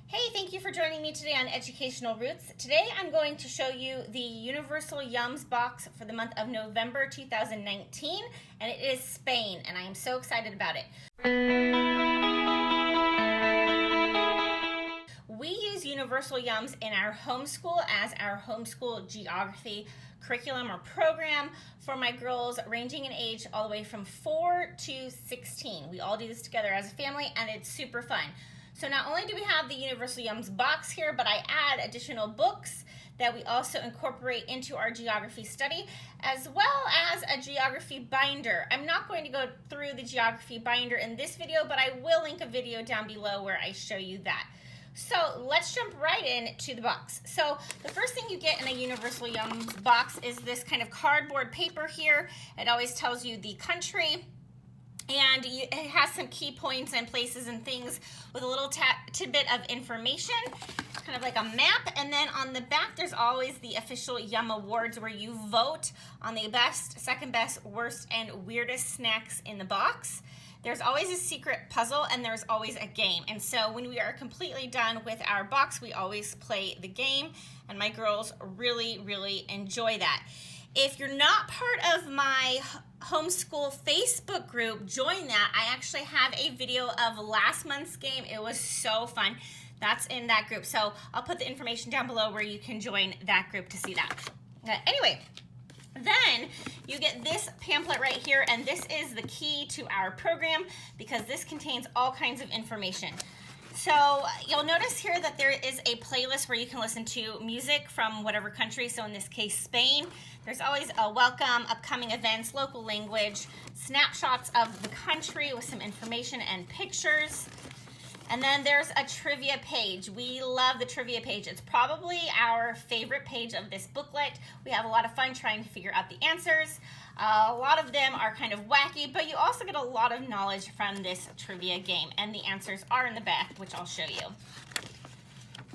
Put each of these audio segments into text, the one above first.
Hey, thank you for joining me today on Educational Roots. Today I'm going to show you the Universal Yums box for the month of November 2019, and it is Spain, and I am so excited about it. We use Universal Yums in our homeschool as our homeschool geography curriculum or program for my girls ranging in age all the way from 4 to 16. We all do this together as a family, and it's super fun. So not only do we have the Universal Yums box here, but I add additional books that we also incorporate into our geography study, as well as a geography binder. I'm not going to go through the geography binder in this video, but I will link a video down below where I show you that. So let's jump right into the box. So the first thing you get in a Universal Yums box is this kind of cardboard paper here. It always tells you the country, and it has some key points and places and things with a little tidbit of information, kind of like a map. And then on the back, there's always the official Yum Awards where you vote on the best, second best, worst, and weirdest snacks in the box. There's always a secret puzzle, and there's always a game. And so when we are completely done with our box, we always play the game, and my girls really, really enjoy that. If you're not part of my homeschool Facebook group, join that. I actually have a video of last month's game. It was so fun. That's in that group. So I'll put the information down below where you can join that group to see that. Anyway, then you get this pamphlet right here, and this is the key to our program because this contains all kinds of information. So you'll notice here that there is a playlist where you can listen to music from whatever country, so in this case, Spain. There's always a welcome, upcoming events, local language, snapshots of the country with some information and pictures. And then there's a trivia page. We love the trivia page. It's probably our favorite page of this booklet. We have a lot of fun trying to figure out the answers. A lot of them are kind of wacky, but you also get a lot of knowledge from this trivia game, and the answers are in the back, which I'll show you.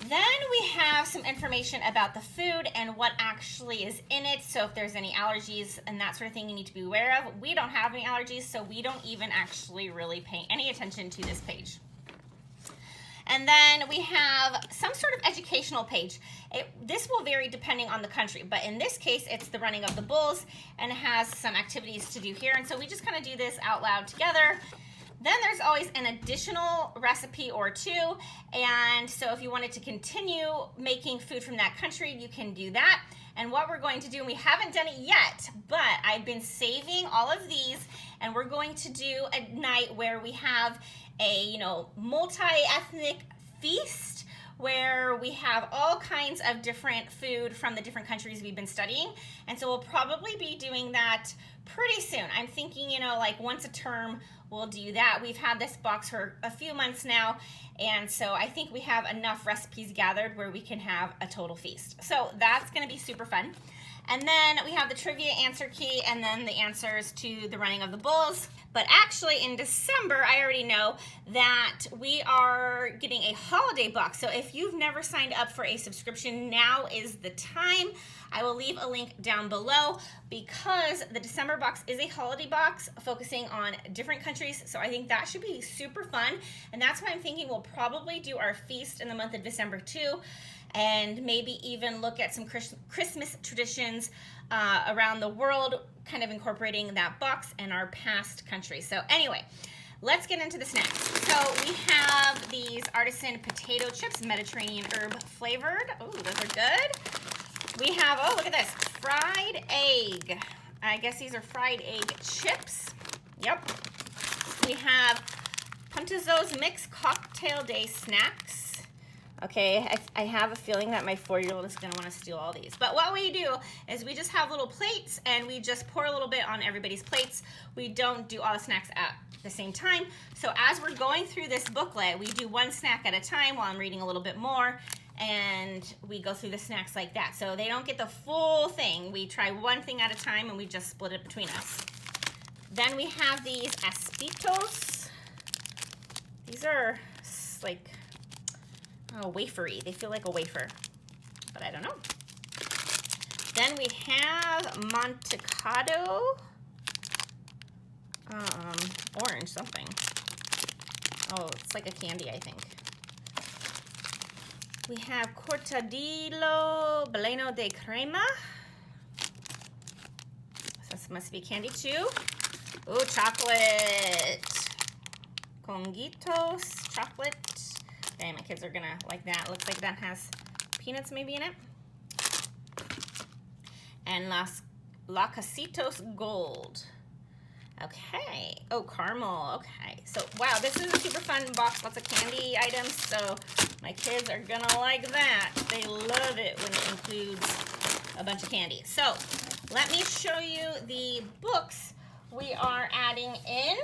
Then we have some information about the food and what actually is in it. So if there's any allergies and that sort of thing you need to be aware of. We don't have any allergies, so we don't even actually really pay any attention to this page. And then we have some sort of educational page. This will vary depending on the country, but in this case, it's the running of the bulls, and it has some activities to do here. And so we just kind of do this out loud together. Then there's always an additional recipe or two. And so if you wanted to continue making food from that country, you can do that. And what we're going to do, and we haven't done it yet, but I've been saving all of these, and we're going to do a night where we have a, multi-ethnic feast where we have all kinds of different food from the different countries we've been studying. And so we'll probably be doing that pretty soon. I'm thinking, like once a term we'll do that. We've had this box for a few months now, and so I think we have enough recipes gathered where we can have a total feast. So that's gonna be super fun. And then we have the trivia answer key, and then the answers to the running of the bulls. But actually in December, I already know that we are getting a holiday box. So if you've never signed up for a subscription, now is the time. I will leave a link down below because the December box is a holiday box focusing on different countries. So I think that should be super fun. And that's why I'm thinking we'll probably do our feast in the month of December too, and maybe even look at some Christmas traditions around the world, kind of incorporating that box and our past countries. So anyway, let's get into the snacks. So we have these artisan potato chips, Mediterranean herb flavored. Oh, those are good. We have, oh, look at this, fried egg. I guess these are fried egg chips. Yep. We have Puntazo's Mix Cocktail Day Snacks. Okay, I have a feeling that my 4-year-old is gonna wanna steal all these. But what we do is we just have little plates, and we just pour a little bit on everybody's plates. We don't do all the snacks at the same time. So as we're going through this booklet, we do one snack at a time while I'm reading a little bit more, and we go through the snacks like that. So they don't get the full thing. We try one thing at a time, and we just split it between us. Then we have these Aspitos. These are like, wafery. They feel like a wafer, but I don't know. Then we have Montecado, orange something. Oh, it's like a candy, I think. We have cortadillo baleno de crema. This must be candy too. Ooh, chocolate. Conguitos chocolate. Okay, my kids are gonna like that. Looks like that has peanuts maybe in it. And La Casitos Gold. Okay. Oh, caramel. Okay. So, wow, this is a super fun box. Lots of candy items. So, my kids are going to like that. They love it when it includes a bunch of candy. So, let me show you the books we are adding in.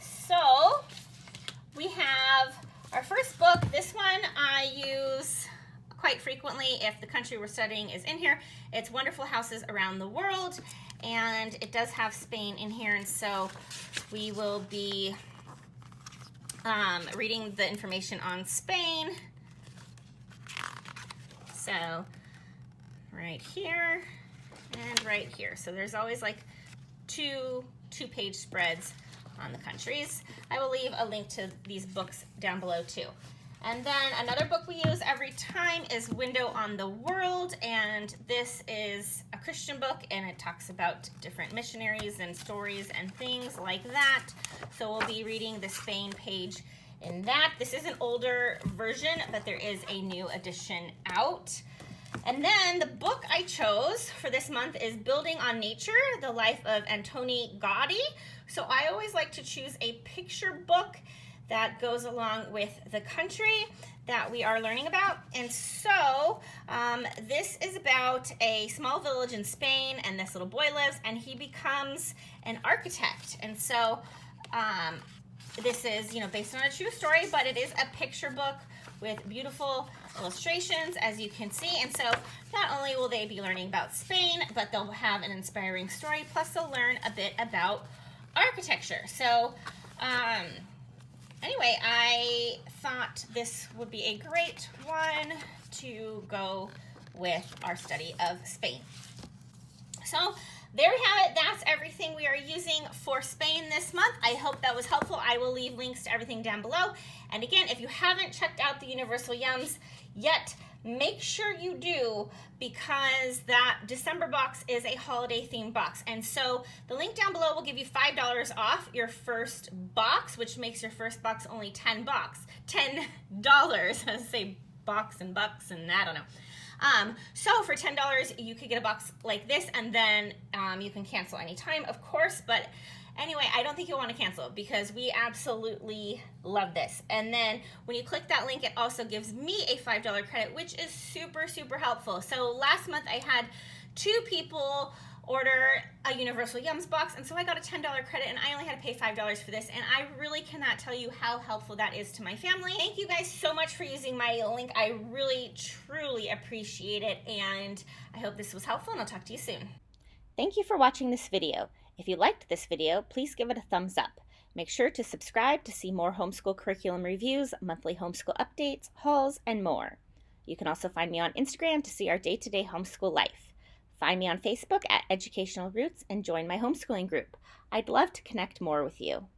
So, we have our first book. This one I use quite frequently if the country we're studying is in here. It's Wonderful Houses Around the World, and it does have Spain in here, and so we will be reading the information on Spain. So right here and right here. So there's always like two-page spreads on the countries. I will leave a link to these books down below too. And then another book we use every time is Window on the World, and this is a Christian book, and it talks about different missionaries and stories and things like that. So we'll be reading the Spain page in that. This is an older version, but there is a new edition out. And then the book I chose for this month is Building on Nature, The Life of Antoni Gaudi. So I always like to choose a picture book that goes along with the country that we are learning about. And so this is about a small village in Spain, and this little boy lives, and he becomes an architect. And so this is, based on a true story, but it is a picture book with beautiful illustrations, as you can see. And so not only will they be learning about Spain, but they'll have an inspiring story, plus they'll learn a bit about architecture. So anyway, I thought this would be a great one to go with our study of Spain. So there we have it. That's everything we are using for Spain this month. I hope that was helpful. I will leave links to everything down below. And again, if you haven't checked out the Universal Yums yet, make sure you do, because that December box is a holiday themed box. And so the link down below will give you $5 off your first box, which makes your first box only $10. I say box and bucks and I don't know. So for $10, you could get a box like this, and then you can cancel anytime, of course. But anyway, I don't think you'll want to cancel it because we absolutely love this. And then when you click that link, it also gives me a $5 credit, which is super, super helpful. So last month I had 2 people order a Universal Yums box, and so I got a $10 credit, and I only had to pay $5 for this, and I really cannot tell you how helpful that is to my family. Thank you guys so much for using my link. I really, truly appreciate it, and I hope this was helpful, and I'll talk to you soon. Thank you for watching this video. If you liked this video, please give it a thumbs up. Make sure to subscribe to see more homeschool curriculum reviews, monthly homeschool updates, hauls, and more. You can also find me on Instagram to see our day-to-day homeschool life. Find me on Facebook at Educational Roots and join my homeschooling group. I'd love to connect more with you.